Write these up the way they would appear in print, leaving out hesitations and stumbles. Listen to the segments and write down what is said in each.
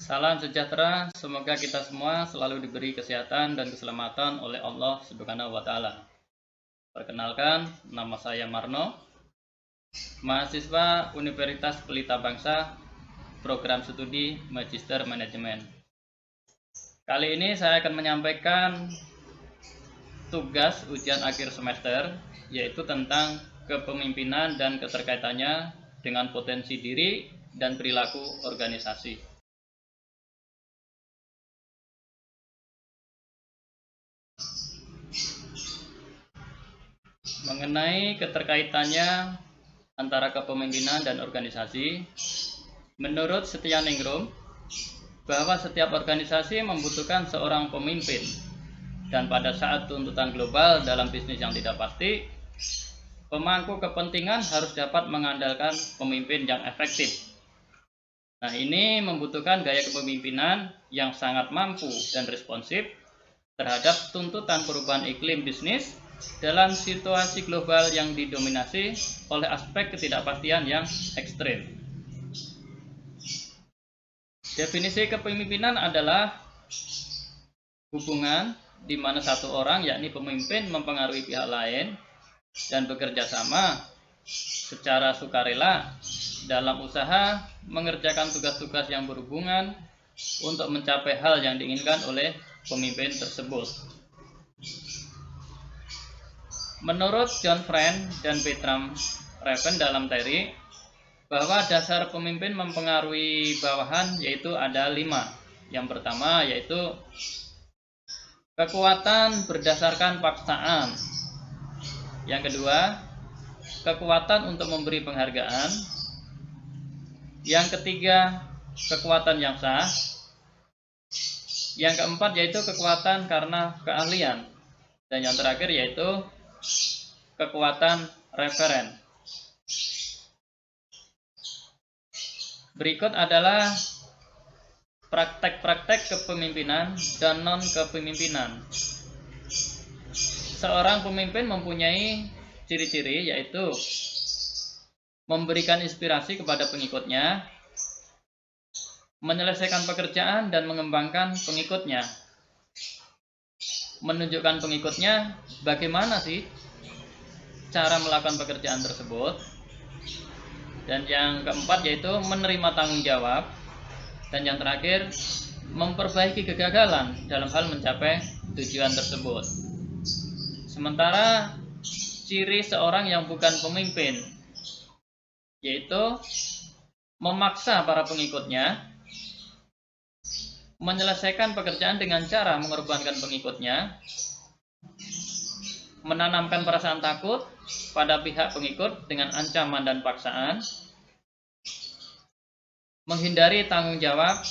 Salam sejahtera, semoga kita semua selalu diberi kesehatan dan keselamatan oleh Allah Subhanahu wa taala. Perkenalkan, nama saya Marno, mahasiswa Universitas Pelita Bangsa, program studi Magister Manajemen. Kali ini saya akan menyampaikan tugas ujian akhir semester, yaitu tentang kepemimpinan dan keterkaitannya dengan potensi diri dan perilaku organisasi. Mengenai keterkaitannya antara kepemimpinan dan organisasi, menurut Setia Ningrum, bahwa setiap organisasi membutuhkan seorang pemimpin, dan pada saat tuntutan global dalam bisnis yang tidak pasti, pemangku kepentingan harus dapat mengandalkan pemimpin yang efektif. Nah, ini membutuhkan gaya kepemimpinan yang sangat mampu dan responsif terhadap tuntutan perubahan iklim bisnis dalam situasi global yang didominasi oleh aspek ketidakpastian yang ekstrim. Definisi kepemimpinan adalah hubungan di mana satu orang, yakni pemimpin, mempengaruhi pihak lain dan bekerja sama secara sukarela dalam usaha mengerjakan tugas-tugas yang berhubungan untuk mencapai hal yang diinginkan oleh pemimpin tersebut. Menurut John Friend dan Bertram Raven dalam teori, bahwa dasar pemimpin mempengaruhi bawahan yaitu ada 5. Yang pertama yaitu kekuatan berdasarkan paksaan. Yang kedua, kekuatan untuk memberi penghargaan. Yang ketiga, kekuatan yang sah. Yang keempat yaitu kekuatan karena keahlian. Dan yang terakhir yaitu kekuatan referen. Berikut adalah praktek-praktek kepemimpinan dan non-kepemimpinan. Seorang pemimpin mempunyai ciri-ciri yaitu memberikan inspirasi kepada pengikutnya, menyelesaikan pekerjaan dan mengembangkan pengikutnya, menunjukkan pengikutnya bagaimana sih cara melakukan pekerjaan tersebut. Dan yang keempat yaitu menerima tanggung jawab. Dan yang terakhir, memperbaiki kegagalan dalam hal mencapai tujuan tersebut. Sementara ciri seorang yang bukan pemimpin yaitu memaksa para pengikutnya, menyelesaikan pekerjaan dengan cara mengorbankan pengikutnya, menanamkan perasaan takut pada pihak pengikut dengan ancaman dan paksaan, menghindari tanggung jawab,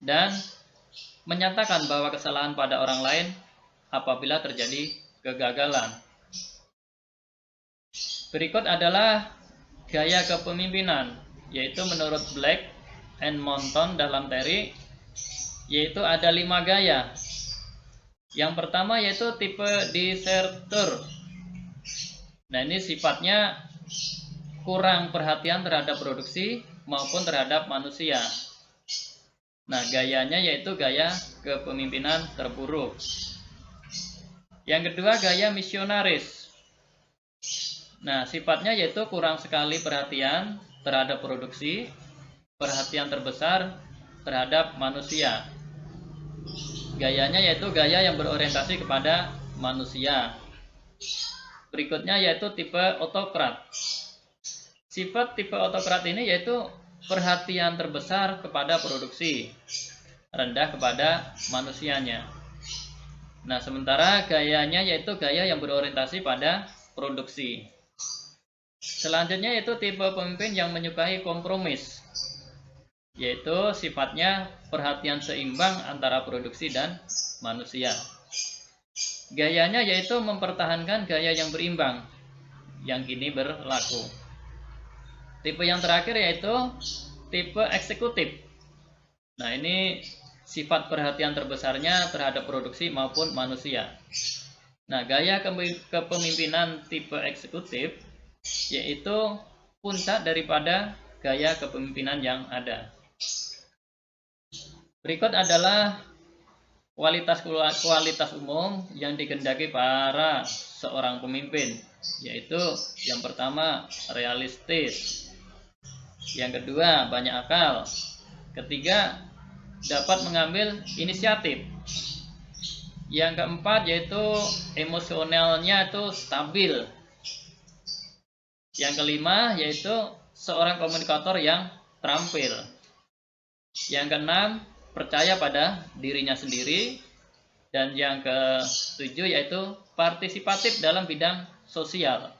dan menyatakan bahwa kesalahan pada orang lain apabila terjadi kegagalan. Berikut adalah gaya kepemimpinan, yaitu menurut Black and Monton dalam teori, yaitu ada 5 gaya. Yang pertama yaitu tipe deserter. Nah, ini sifatnya kurang perhatian terhadap produksi maupun terhadap manusia. Nah, gayanya yaitu gaya kepemimpinan terburuk. Yang kedua, gaya misionaris. Nah, sifatnya yaitu kurang sekali perhatian terhadap produksi, perhatian terbesar terhadap manusia. Gayanya yaitu gaya yang berorientasi kepada manusia. Berikutnya yaitu tipe autokrat. Sifat tipe autokrat ini yaitu perhatian terbesar kepada produksi, rendah kepada manusianya. Nah, sementara gayanya yaitu gaya yang berorientasi pada produksi. Selanjutnya yaitu tipe pemimpin yang menyukai kompromis, yaitu sifatnya perhatian seimbang antara produksi dan manusia. Gayanya yaitu mempertahankan gaya yang berimbang yang kini berlaku. Tipe yang terakhir yaitu tipe eksekutif. Nah, ini sifat perhatian terbesarnya terhadap produksi maupun manusia. Nah, gaya kepemimpinan tipe eksekutif yaitu puncak daripada gaya kepemimpinan yang ada. Berikut adalah kualitas umum yang dikehendaki para seorang pemimpin, yaitu yang pertama realistis, yang kedua banyak akal, ketiga dapat mengambil inisiatif, yang keempat yaitu emosionalnya itu stabil, yang kelima yaitu seorang komunikator yang terampil, yang keenam percaya pada dirinya sendiri, dan yang ketujuh yaitu partisipatif dalam bidang sosial.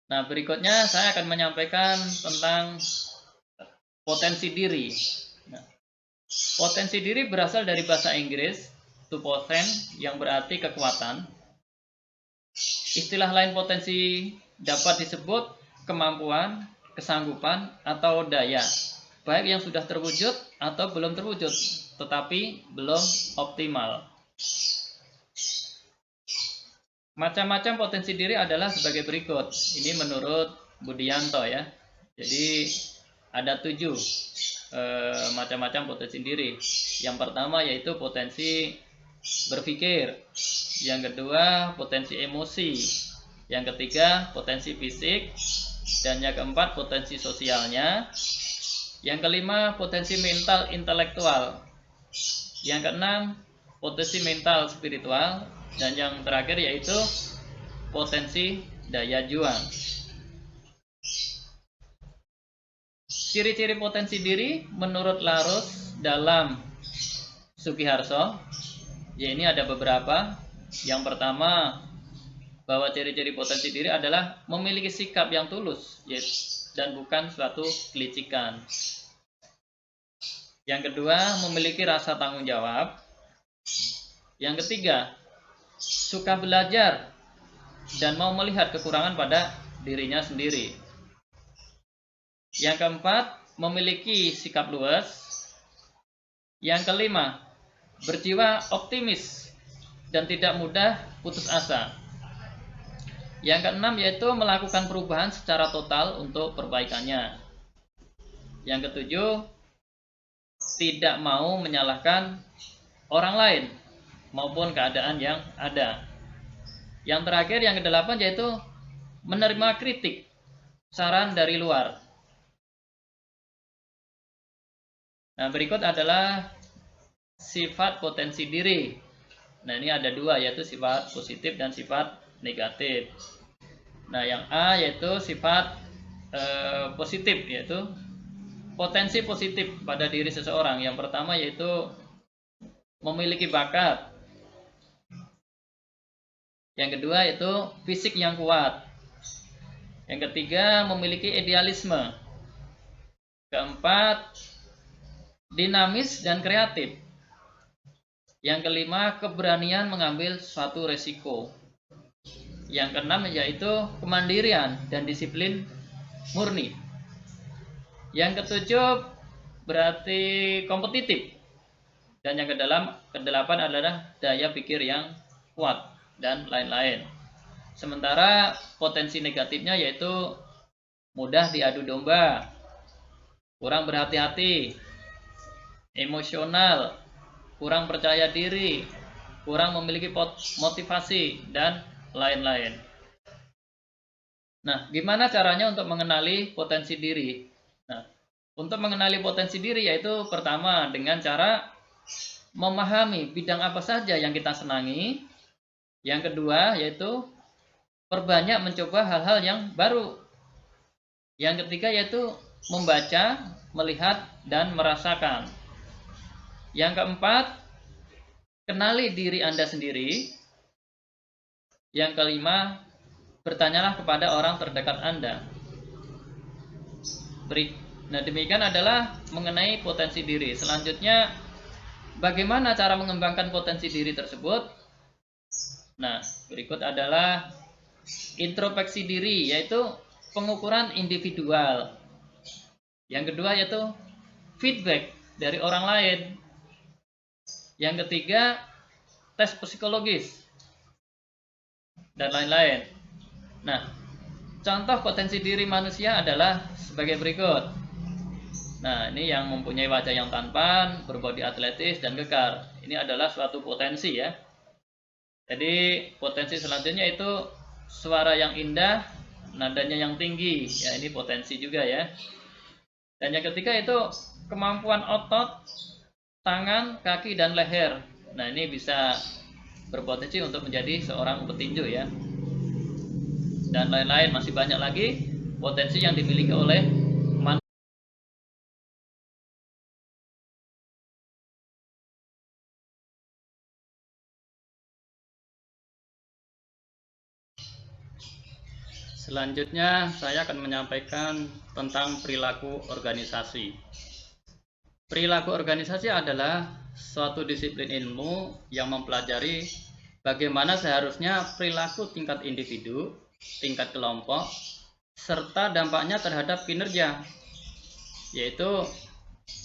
Nah, berikutnya saya akan menyampaikan tentang potensi diri. Nah, potensi diri berasal dari bahasa Inggris to poten, yang berarti kekuatan. Istilah lain potensi dapat disebut kemampuan, kesanggupan, atau daya, baik yang sudah terwujud atau belum terwujud, tetapi belum optimal. Macam-macam potensi diri adalah sebagai berikut. Ini menurut Budianto ya. Jadi ada 7 macam-macam potensi diri. Yang pertama yaitu potensi berpikir, yang kedua potensi emosi, yang ketiga potensi fisik, dan yang keempat potensi sosialnya, yang kelima potensi mental intelektual, yang keenam potensi mental spiritual, dan yang terakhir yaitu potensi daya juang. Ciri-ciri potensi diri menurut Larus dalam Sugiharso, ya ini ada beberapa. Yang pertama, bahwa ciri-ciri potensi diri adalah memiliki sikap yang tulus dan bukan suatu kelicikan. Yang kedua, memiliki rasa tanggung jawab. Yang ketiga, suka belajar dan mau melihat kekurangan pada dirinya sendiri. Yang keempat, memiliki sikap luas. Yang kelima, berjiwa optimis dan tidak mudah putus asa. Yang keenam yaitu melakukan perubahan secara total untuk perbaikannya. Yang ketujuh, tidak mau menyalahkan orang lain maupun keadaan yang ada. Yang terakhir, yang kedelapan yaitu menerima kritik, saran dari luar. Nah, berikut adalah sifat potensi diri. Nah, ini ada 2, yaitu sifat positif dan sifat negatif. Nah, yang A yaitu sifat positif, yaitu potensi positif pada diri seseorang. Yang pertama yaitu memiliki bakat. Yang kedua yaitu fisik yang kuat. Yang ketiga memiliki idealisme. Keempat, dinamis dan kreatif. Yang kelima, keberanian mengambil suatu resiko. Yang keenam yaitu kemandirian dan disiplin murni. Yang ketujuh berarti kompetitif. Dan yang kedelapan adalah daya pikir yang kuat dan lain-lain. Sementara potensi negatifnya yaitu mudah diadu domba, kurang berhati-hati, emosional, kurang percaya diri, kurang memiliki motivasi, dan lain-lain. Nah, gimana caranya untuk mengenali potensi diri? Nah, untuk mengenali potensi diri yaitu pertama dengan cara memahami bidang apa saja yang kita senangi. Yang kedua yaitu perbanyak mencoba hal-hal yang baru. Yang ketiga yaitu membaca, melihat, dan merasakan. Yang keempat, kenali diri Anda sendiri. Yang kelima, bertanyalah kepada orang terdekat Anda. Nah, demikian adalah mengenai potensi diri. Selanjutnya, bagaimana cara mengembangkan potensi diri tersebut? Nah, berikut adalah introspeksi diri, yaitu pengukuran individual. Yang kedua yaitu feedback dari orang lain. Yang ketiga, tes psikologis dan lain-lain. Nah, contoh potensi diri manusia adalah sebagai berikut. Nah, ini yang mempunyai wajah yang tampan, berbodi atletis dan kekar. Ini adalah suatu potensi ya. Jadi potensi selanjutnya itu suara yang indah, nadanya yang tinggi. Ya, ini potensi juga ya. Dan yang ketiga itu kemampuan otot, tangan, kaki dan leher. Nah, ini bisa berpotensi untuk menjadi seorang petinju ya. Dan lain-lain, masih banyak lagi potensi yang dimiliki oleh manusia. Selanjutnya saya akan menyampaikan tentang perilaku organisasi. Perilaku organisasi adalah suatu disiplin ilmu yang mempelajari bagaimana seharusnya perilaku tingkat individu, tingkat kelompok, serta dampaknya terhadap kinerja, yaitu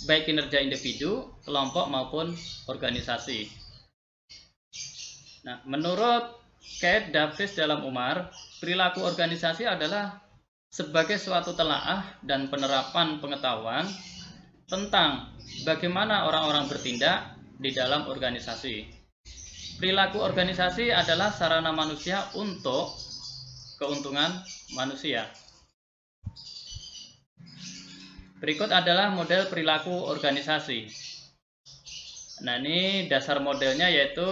baik kinerja individu, kelompok maupun organisasi. Nah, menurut Keith Davis dalam Umar, perilaku organisasi adalah sebagai suatu telaah dan penerapan pengetahuan tentang bagaimana orang-orang bertindak di dalam organisasi. Perilaku organisasi adalah sarana manusia untuk keuntungan manusia. Berikut adalah model perilaku organisasi. Nah, ini dasar modelnya yaitu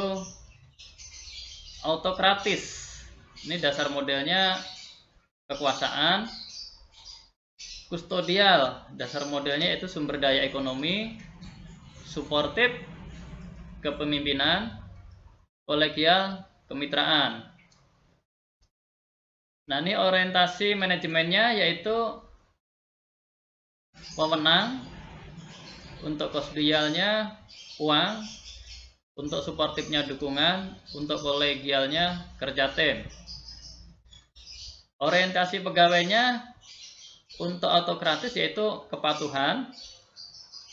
autokratis. Ini dasar modelnya kekuasaan. Kustodial, dasar modelnya itu sumber daya ekonomi. Suportif, kepemimpinan. Kolegial, kemitraan. Nah, ini orientasi manajemennya yaitu wewenang. Untuk kustodialnya uang. Untuk suportifnya dukungan. Untuk kolegialnya kerja tim. Orientasi pegawainya untuk autokratis yaitu kepatuhan,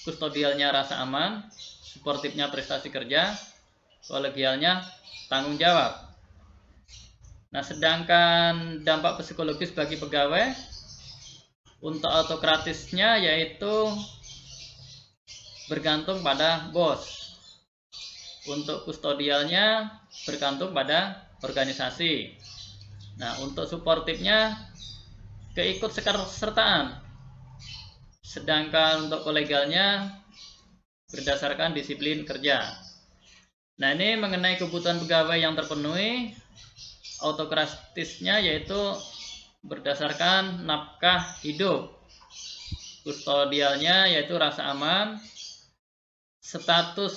kustodialnya rasa aman, suportifnya prestasi kerja, kolegialnya tanggung jawab. Nah, sedangkan dampak psikologis bagi pegawai untuk autokratisnya yaitu bergantung pada bos. Untuk kustodialnya bergantung pada organisasi. Nah, untuk suportifnya keikutsertaan. Sedangkan untuk kolegialnya berdasarkan disiplin kerja. Nah, ini mengenai kebutuhan pegawai yang terpenuhi, autokratisnya yaitu berdasarkan nafkah hidup. Kustodialnya yaitu rasa aman, status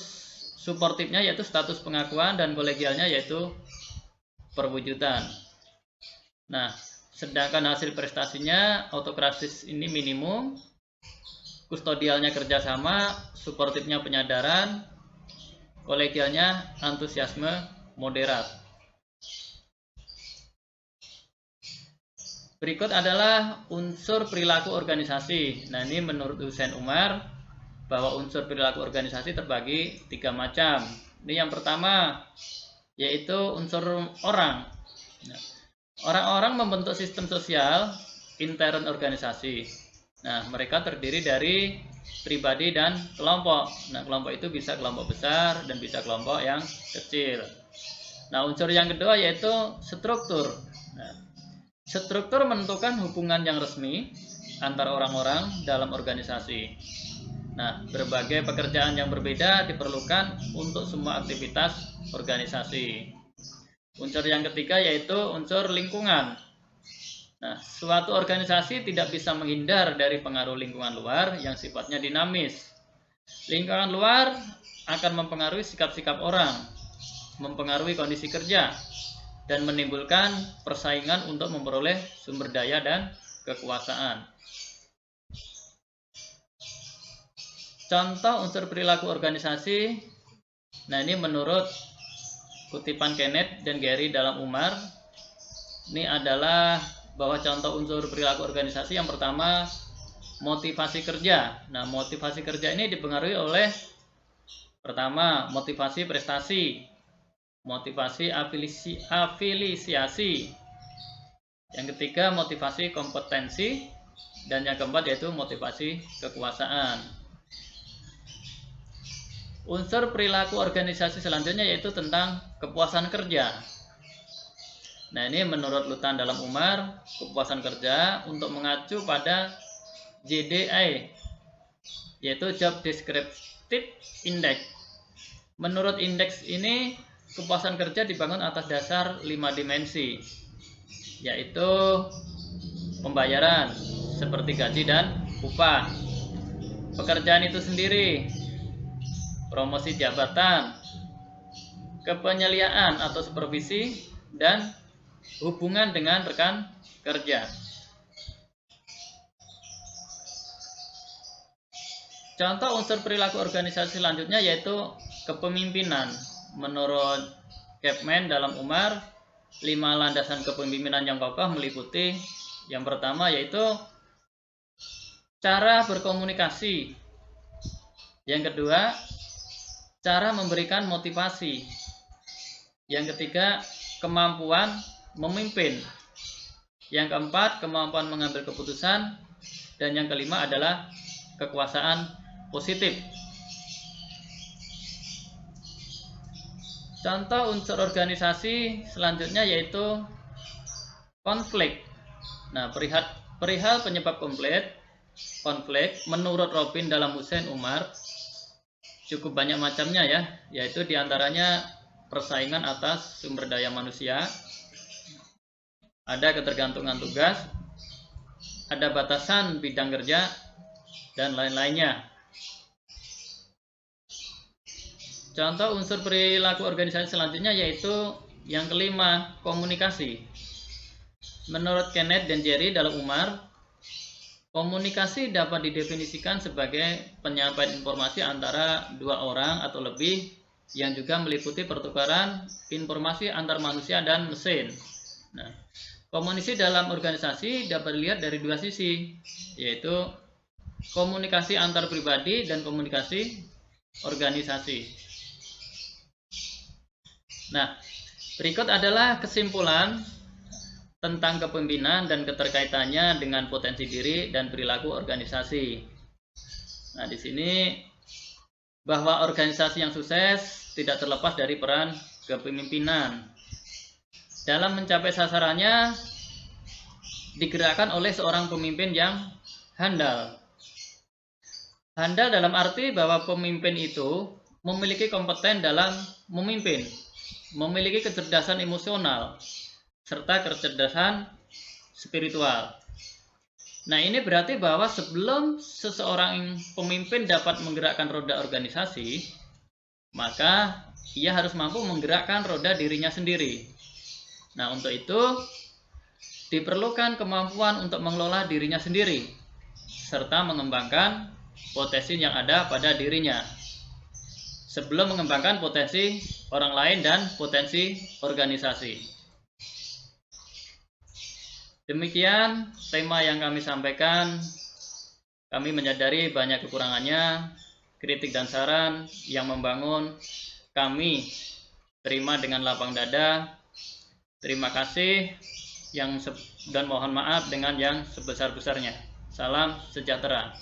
suportifnya yaitu status pengakuan, dan kolegialnya yaitu perwujudan. Nah, sedangkan hasil prestasinya autokratis ini minimum, kustodialnya kerjasama, suportifnya penyadaran, kolegialnya antusiasme moderat. Berikut adalah unsur perilaku organisasi. Nah, ini menurut Hussein Umar bahwa unsur perilaku organisasi terbagi 3 macam. Ini yang pertama yaitu unsur orang. Nah, orang-orang membentuk sistem sosial intern organisasi. Nah, mereka terdiri dari pribadi dan kelompok. Nah, kelompok itu bisa kelompok besar dan bisa kelompok yang kecil. Nah, unsur yang kedua yaitu struktur. Nah, struktur menentukan hubungan yang resmi antara orang-orang dalam organisasi. Nah, berbagai pekerjaan yang berbeda diperlukan untuk semua aktivitas organisasi. Unsur yang ketiga yaitu unsur lingkungan. Nah, suatu organisasi tidak bisa menghindar dari pengaruh lingkungan luar yang sifatnya dinamis. Lingkungan luar akan mempengaruhi sikap-sikap orang, mempengaruhi kondisi kerja, dan menimbulkan persaingan untuk memperoleh sumber daya dan kekuasaan. Contoh unsur perilaku organisasi. Nah, ini menurut kutipan Kenneth dan Gary dalam Umar, ini adalah bahwa contoh unsur perilaku organisasi yang pertama motivasi kerja. Nah, motivasi kerja ini dipengaruhi oleh pertama motivasi prestasi, motivasi afiliasi, yang ketiga motivasi kompetensi, Dan yang keempat yaitu motivasi kekuasaan. Unsur perilaku organisasi selanjutnya yaitu tentang kepuasan kerja. Nah, ini menurut Lutan Dalam Umar, kepuasan kerja untuk mengacu pada JDI, yaitu Job Descriptive Index. Menurut indeks ini, kepuasan kerja dibangun atas dasar 5 dimensi, yaitu pembayaran seperti gaji dan upah, pekerjaan itu sendiri, promosi jabatan, kepenyeliaan atau supervisi, dan hubungan dengan rekan kerja. Contoh unsur perilaku organisasi selanjutnya yaitu kepemimpinan. Menurut Kepmen Dalam Umar, 5 landasan kepemimpinan yang kokoh meliputi yang pertama yaitu cara berkomunikasi. Yang kedua, cara memberikan motivasi. Yang ketiga, kemampuan memimpin. Yang keempat, kemampuan mengambil keputusan. Dan yang kelima adalah kekuasaan positif. Contoh unsur organisasi selanjutnya yaitu konflik. Nah, perihal penyebab konflik menurut Robin Dalam Hussein Umar cukup banyak macamnya ya, yaitu diantaranya persaingan atas sumber daya manusia, ada ketergantungan tugas, ada batasan bidang kerja, dan lain-lainnya. Contoh unsur perilaku organisasi selanjutnya yaitu yang kelima, komunikasi. Menurut Kenneth dan Jerry Dalam Umar, komunikasi dapat didefinisikan sebagai penyampaian informasi antara dua orang atau lebih yang juga meliputi pertukaran informasi antar manusia dan mesin. Nah, komunikasi dalam organisasi dapat dilihat dari dua sisi, yaitu komunikasi antar pribadi dan komunikasi organisasi. Nah, berikut adalah kesimpulan tentang kepemimpinan dan keterkaitannya dengan potensi diri dan perilaku organisasi. Nah, di sini bahwa organisasi yang sukses tidak terlepas dari peran kepemimpinan. Dalam mencapai sasarannya digerakkan oleh seorang pemimpin yang handal. Handal dalam arti bahwa pemimpin itu memiliki kompeten dalam memimpin, memiliki kecerdasan emosional, serta kecerdasan spiritual. Nah, ini berarti bahwa sebelum seseorang pemimpin dapat menggerakkan roda organisasi, maka ia harus mampu menggerakkan roda dirinya sendiri. Nah, untuk itu diperlukan kemampuan untuk mengelola dirinya sendiri, serta mengembangkan potensi yang ada pada dirinya, sebelum mengembangkan potensi orang lain dan potensi organisasi. Demikian tema yang kami sampaikan. Kami menyadari banyak kekurangannya, kritik dan saran yang membangun kami terima dengan lapang dada. Terima kasih dan mohon maaf dengan yang sebesar-besarnya. Salam sejahtera.